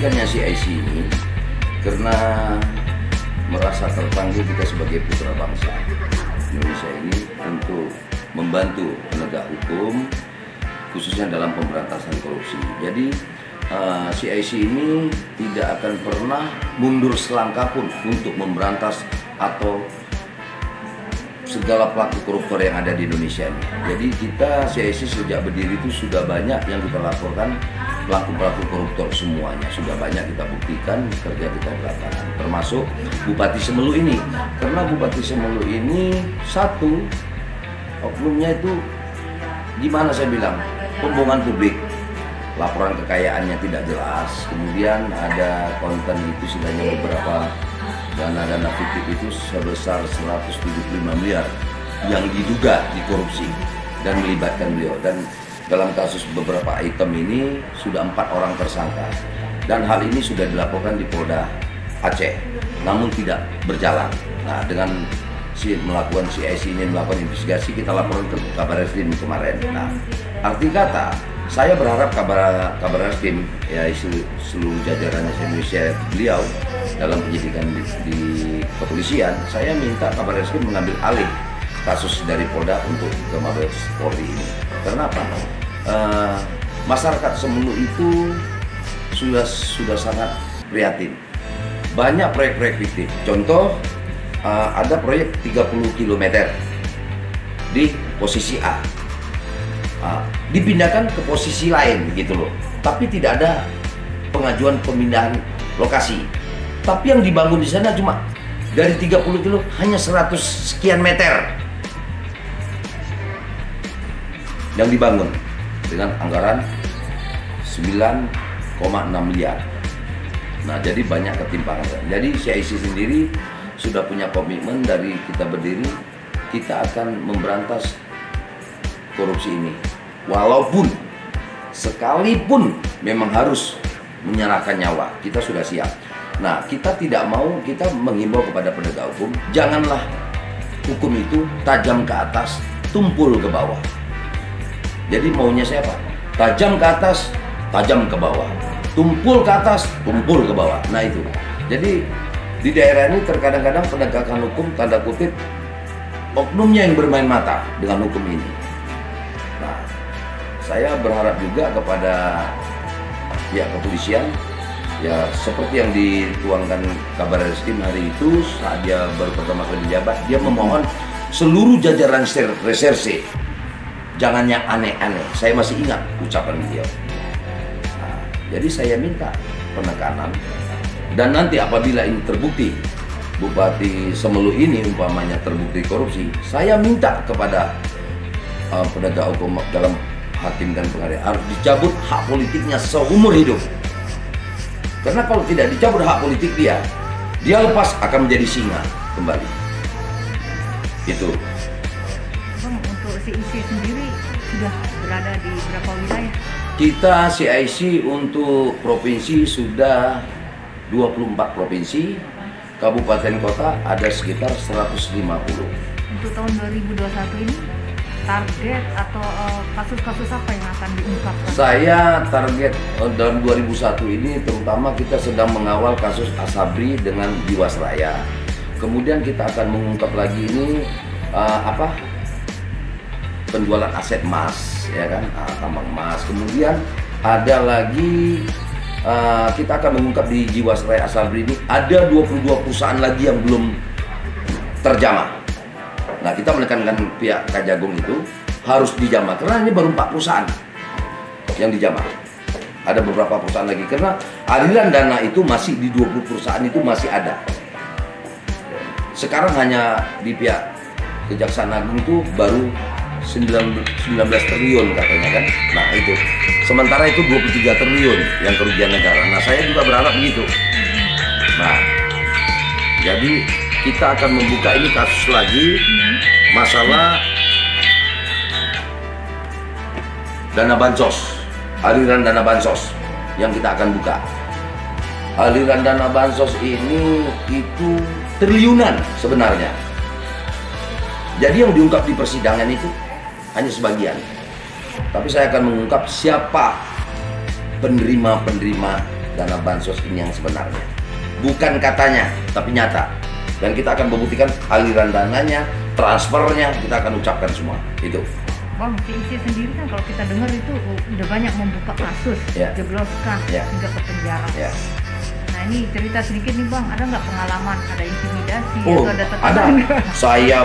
didirikannya CIC ini karena merasa terpanggil kita sebagai putra bangsa Indonesia ini untuk membantu penegak hukum khususnya dalam pemberantasan korupsi. Jadi CIC ini tidak akan pernah mundur selangkah pun untuk memberantas atau segala pelaku koruptor yang ada di Indonesia ini. Jadi kita CIC sejak berdiri itu sudah banyak yang kita laporkan pelaku-pelaku koruptor semuanya. Sudah banyak kita buktikan kerja kita di lapangan. Termasuk Bupati Semelu ini. Karena Bupati Semelu ini satu, oknumnya itu gimana saya bilang, pembohongan publik. Laporan kekayaannya tidak jelas. Kemudian ada konten itu setidaknya beberapa dana-dana fiktif itu sebesar 175 miliar yang diduga dikorupsi dan melibatkan beliau. Dan dalam kasus beberapa item ini sudah 4 orang tersangka dan hal ini sudah dilaporkan di Polda Aceh, namun tidak berjalan. Nah, dengan melakukan CIC ini melakukan investigasi, kita laporan ke Kabarreskrim kemarin. Nah, arti kata saya berharap Kabarreskrim ya seluruh jajaran Indonesia beliau dalam penyidikan di kepolisian, saya minta Kabarreskrim mengambil alih kasus dari Polda untuk ke Mabes Polri ini. Karena apa? Masyarakat Semelu itu sudah sangat prihatin. Banyak proyek-proyek fiktif. Contoh, ada proyek 30 km di posisi A. Dipindahkan ke posisi lain gitu loh. Tapi tidak ada pengajuan pemindahan lokasi. Tapi yang dibangun di sana cuma dari 30 kilo hanya 100 sekian meter yang dibangun dengan anggaran 9,6 miliar. Nah, jadi banyak ketimpangan. Jadi CIC sendiri sudah punya komitmen dari kita berdiri, kita akan memberantas korupsi ini. Walaupun sekalipun memang harus menyerahkan nyawa, kita sudah siap. Nah, kita tidak mau, kita menghimbau kepada penegak hukum, janganlah hukum itu tajam ke atas, tumpul ke bawah. Jadi maunya siapa? Tajam ke atas, tajam ke bawah. Tumpul ke atas, tumpul ke bawah. Nah itu. Jadi di daerah ini terkadang-kadang penegakan hukum, tanda kutip, oknumnya yang bermain mata dengan hukum ini. Nah, saya berharap juga kepada pihak kepolisian, ya seperti yang dituangkan Kabarreskrim hari itu saat dia baru pertama kali menjabat, dia memohon seluruh jajaran reserse jangan yang aneh-aneh. Saya masih ingat ucapan beliau. Nah, jadi saya minta penekanan, dan nanti apabila ini terbukti Bupati Semelu ini umpamanya terbukti korupsi, saya minta kepada penegak hukum dalam hakim dan pengadilan harus dicabut hak politiknya seumur hidup. Karena kalau tidak dicabut hak politik dia lepas akan menjadi singa kembali. Itu. Bang, untuk CIC sendiri sudah berada di berapa wilayah? Kita CIC untuk provinsi sudah 24 provinsi, kabupaten kota ada sekitar 150. Untuk tahun 2021 ini target atau kasus-kasus apa yang akan diungkapkan? Saya target dalam 2001 ini terutama kita sedang mengawal kasus Asabri dengan Jiwasraya. Kemudian kita akan mengungkap lagi ini penjualan aset emas, ya kan, tambang emas. Kemudian ada lagi kita akan mengungkap di Jiwasraya Asabri ini ada 22 perusahaan lagi yang belum terjamah. Nah, kita menekankan pihak Kejagung itu harus dijamah karena ini baru 4 perusahaan yang dijamah. Ada beberapa perusahaan lagi karena aliran dana itu masih di 20 perusahaan itu masih ada. Sekarang hanya di pihak Kejaksaan Agung itu baru 19 triliun katanya kan. Nah, itu. Sementara itu 23 triliun yang kerugian negara. Nah, saya juga berharap begitu. Nah, jadi kita akan membuka ini kasus lagi masalah dana bansos, aliran dana bansos yang kita akan buka. Aliran dana bansos ini itu triliunan sebenarnya. Jadi yang diungkap di persidangan itu hanya sebagian. Tapi saya akan mengungkap siapa penerima-penerima dana bansos ini yang sebenarnya. Bukan katanya, tapi nyata. Dan kita akan membuktikan aliran dananya, transfernya, kita akan ucapkan semua. Itu. Bang, CIC sendiri kan kalau kita dengar itu udah banyak membuka kasus, jebloskan, hingga ke penjara. Nah ini cerita sedikit nih Bang, ada nggak pengalaman, ada intimidasi, atau ada tekanan? Ada. Saya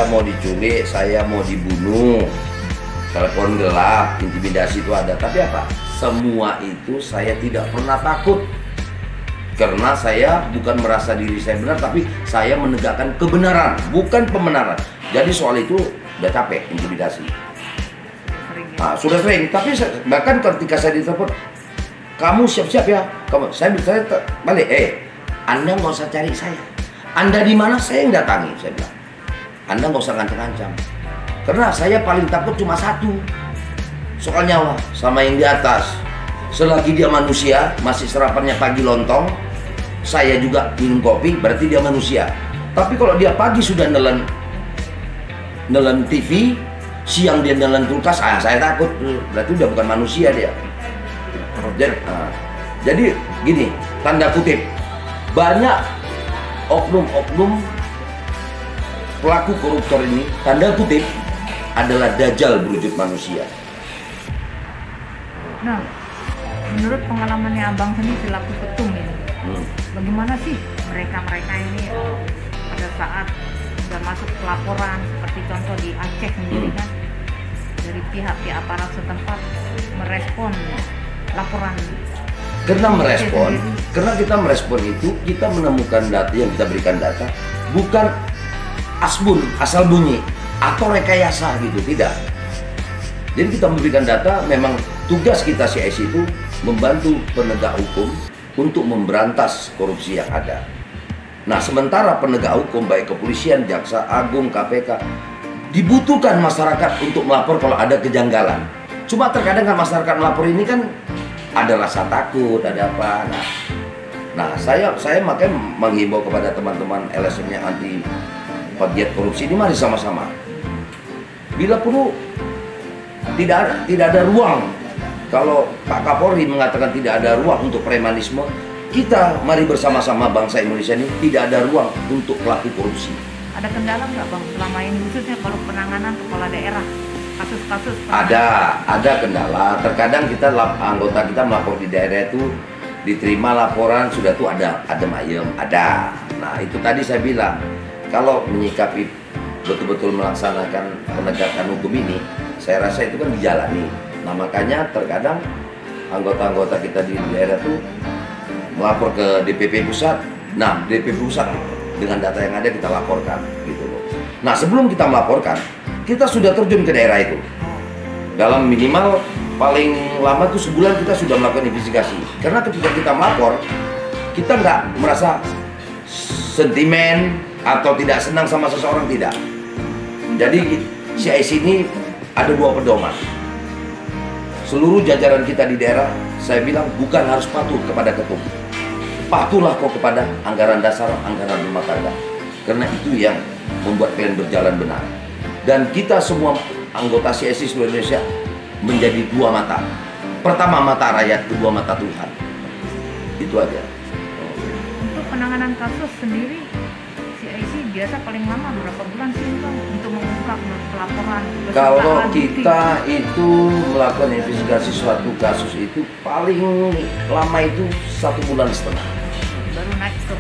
mau diculik, saya mau dibunuh, telepon gelap, intimidasi itu ada. Tapi apa? Semua itu saya tidak pernah takut. Karena saya bukan merasa diri saya benar, tapi saya menegakkan kebenaran, bukan pembenaran. Jadi soal itu udah capek intimidasi. Sudah sering, tapi bahkan ketika saya ditelepon, kamu siap-siap ya, saya balik, Anda nggak usah cari saya. Anda di mana saya yang datangi, saya bilang. Anda nggak usah ngancam-ngancam. Karena saya paling takut cuma satu, soal nyawa sama yang di atas. Selagi dia manusia, masih sarapannya pagi lontong, saya juga minum kopi, berarti dia manusia. Tapi kalau dia pagi sudah nelen TV, siang dia nelen kulkas, saya takut, berarti udah bukan manusia dia. Jadi gini, tanda kutip, banyak oknum-oknum pelaku koruptor ini, tanda kutip, adalah dajjal berwujud manusia. Nah, menurut pengalamannya Abang sendiri selaku ketum ya, bagaimana sih mereka ini pada saat sudah masuk pelaporan, seperti contoh di Aceh sendiri kan, dari pihak-pihak aparat setempat merespon laporan. Karena kita merespon itu, kita menemukan data yang kita berikan data, bukan asbun, asal bunyi, atau rekayasa gitu, tidak. Jadi kita memberikan data, memang tugas kita CIC itu membantu penegak hukum untuk memberantas korupsi yang ada. Nah, sementara penegak hukum baik kepolisian, jaksa agung, KPK dibutuhkan masyarakat untuk melapor kalau ada kejanggalan. Cuma terkadang kan masyarakat melapor ini kan ada rasa takut, ada apa. Nah, saya makanya menghimbau kepada teman-teman LSM yang anti pegiat korupsi ini, mari sama-sama. Bila perlu tidak ada ruang. Kalau Pak Kapolri mengatakan tidak ada ruang untuk premanisme, kita mari bersama-sama bangsa Indonesia ini tidak ada ruang untuk pelaku korupsi. Ada kendala nggak Bang selama ini, khususnya kalau penanganan kepala daerah, kasus-kasus? Ada kendala. Terkadang anggota kita melapor di daerah itu diterima laporan sudah tuh ada adem ayem, ada. Nah itu tadi saya bilang, kalau menyikapi betul-betul melaksanakan penegakan hukum ini, saya rasa itu kan dijalani. Nah makanya terkadang anggota-anggota kita di daerah tuh melapor ke DPP pusat. Nah DPP pusat dengan data yang ada kita laporkan gitu loh. Nah sebelum kita melaporkan, kita sudah terjun ke daerah itu. Dalam minimal paling lama tuh sebulan kita sudah melakukan investigasi. Karena ketika kita melapor, kita nggak merasa sentimen atau tidak senang sama seseorang, tidak. Jadi CIC ini ada dua pedoman. Seluruh jajaran kita di daerah, saya bilang bukan harus patuh kepada ketum. Patuhlah kok kepada anggaran dasar, anggaran rumah tangga. Karena itu yang membuat kalian berjalan benar. Dan kita semua anggota CIC seluruh Indonesia menjadi dua mata. Pertama mata rakyat, kedua mata Tuhan. Itu aja. Untuk penanganan kasus sendiri, CIC biasa paling lama berapa bulan sih Bang untuk mengungkap pelaporan? Kalau kita itu melakukan investigasi suatu kasus itu paling lama itu 1,5 bulan.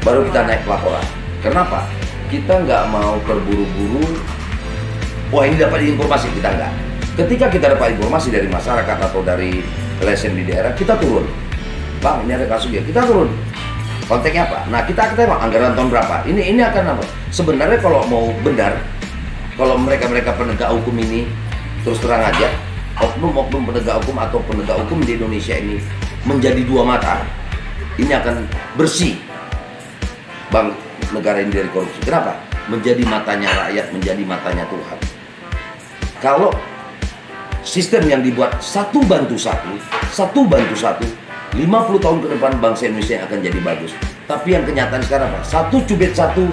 Baru kita naik pelaporan. Kenapa? Kita nggak mau terburu-buru. Wah ini dapat informasi, kita nggak. Ketika kita dapat informasi dari masyarakat atau dari LSM di daerah, kita turun. Bang ini ada kasus ya, kita turun. Konteksnya apa? Nah kita tengok anggaran tahun berapa. Ini akan apa? Sebenarnya kalau mau benar, kalau mereka penegak hukum ini terus terang aja, oknum-oknum penegak hukum atau penegak hukum di Indonesia ini menjadi dua mata, ini akan bersih bang negara ini dari korupsi. Kenapa? Menjadi matanya rakyat, menjadi matanya Tuhan. Kalau sistem yang dibuat satu bantu satu, 50 tahun ke depan bangsa Indonesia akan jadi bagus. Tapi yang kenyataan sekarang apa? Satu cubit satu,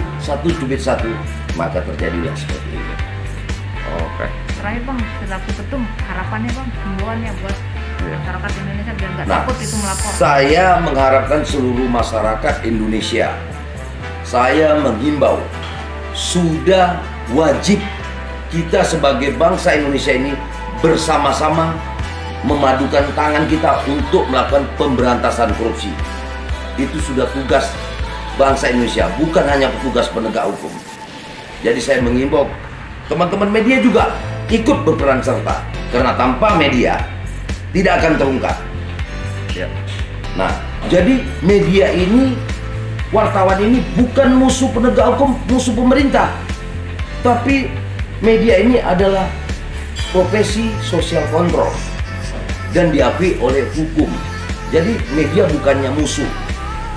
maka terjadilah seperti ini. Oke. Terakhir Bang, selaku ketum, harapannya Bang, himbauannya buat masyarakat Indonesia biar nggak Nah, takut itu melapor. saya mengharapkan seluruh masyarakat Indonesia, saya menghimbau, sudah wajib kita sebagai bangsa Indonesia ini bersama-sama memadukan tangan kita untuk melakukan pemberantasan korupsi. Itu sudah tugas bangsa Indonesia, bukan hanya petugas penegak hukum. Jadi saya menghimbau teman-teman media juga ikut berperan serta, karena tanpa media tidak akan terungkap. Ya. Nah, jadi media ini, wartawan ini bukan musuh penegak hukum, musuh pemerintah, tapi media ini adalah profesi sosial kontrol dan diakui oleh hukum. Jadi media bukannya musuh.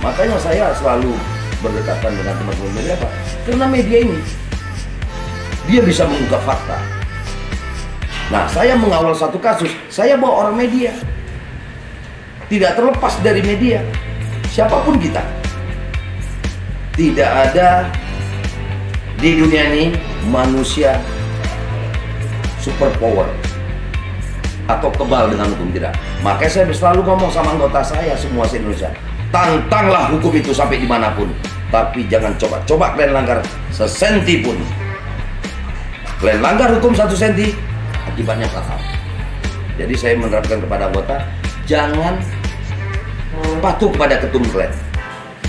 Makanya saya selalu berdekatan dengan teman-teman media, Pak. Karena media ini dia bisa mengungkap fakta. Nah, saya mengawal satu kasus, saya bawa orang media. Tidak terlepas dari media, siapapun kita. Tidak ada di dunia ini manusia super power atau kebal dengan hukum, tidak. Makanya saya selalu ngomong sama anggota saya semua se-Indonesia, tantanglah hukum itu sampai dimanapun, tapi jangan coba kalian langgar sesenti pun. Kalian langgar hukum 1 senti, akibatnya fatal. Jadi saya menerapkan kepada anggota, jangan patuh kepada ketum kalian,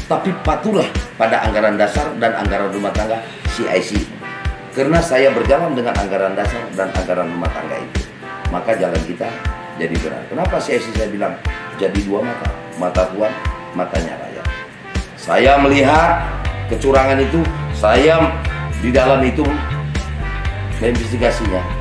tapi patuhlah pada anggaran dasar dan anggaran rumah tangga CIC. Karena saya berjalan dengan anggaran dasar dan anggaran rumah tangga itu, maka jalan kita jadi benar. Kenapa CIC saya bilang jadi 2 mata, mata Tuhan, matanya rakyat. Saya melihat kecurangan itu, saya di dalam itu investigasinya.